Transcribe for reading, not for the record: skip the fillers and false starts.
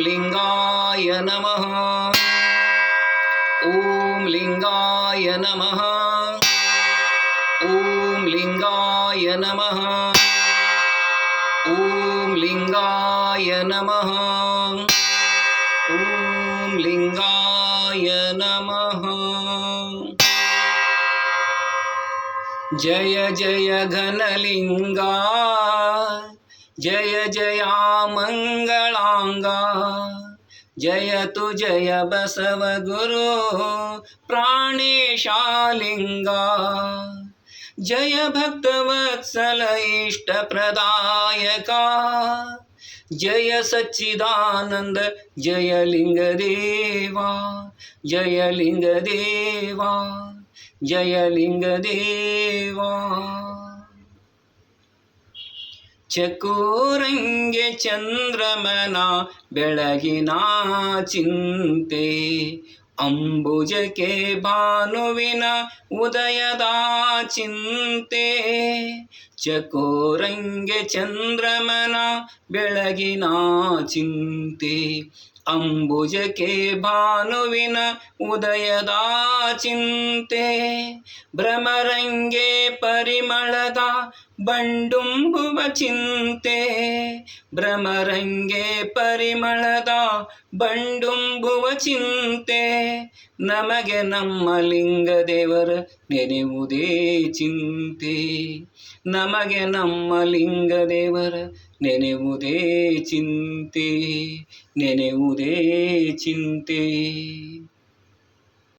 लिंगाय नमः ॐ लिंगाय नमः ॐ लिंगाय नमः ॐ लिंगाय नमः ॐ लिंगाय नमः जय जय घनलिंगा जय जया मंगलांगा जयतु जय बसव गुरु प्राणेशालिंगा जय भक्तवत्सल इष्टप्रदायका जय सच्चिदानंद जय लिंगदेवा जय लिंगदेवा जय लिंगदेवा ಚಕೋರಂಗೆ ಚಂದ್ರಮನ ಬೆಳಗಿನ ಚಿಂತೆ ಅಂಬುಜಕ್ಕೆ ಭಾನುವಿನ ಉದಯದ ಚಿಂತೆ ಚಕೋರಂಗೆ ಚಂದ್ರಮನ ಬೆಳಗಿನ ಚಿಂತೆ ಅಂಬುಜಕ್ಕೆ ಭಾನುವಿನ ಉದಯದ ಚಿಂತೆ ಭ್ರಮರಂಗೆ ಪರಿಮಳದ ಬಂಡುಂಬುವ ಚಿಂತೆ ಭ್ರಮರಂಗೆ ಪರಿಮಳದ ಬಂಡುಂಬುವ ಚಿಂತೆ ನಮಗೆ ನಮ್ಮ ಲಿಂಗದೇವರ ನೆನೆಯುವುದೇ ಚಿಂತೆ ನಮಗೆ ನಮ್ಮ ಲಿಂಗದೇವರ ನೆನೆಯುವುದೇ ಚಿಂತೆ ನೆನೆಯುವುದೇ ಚಿಂತೆ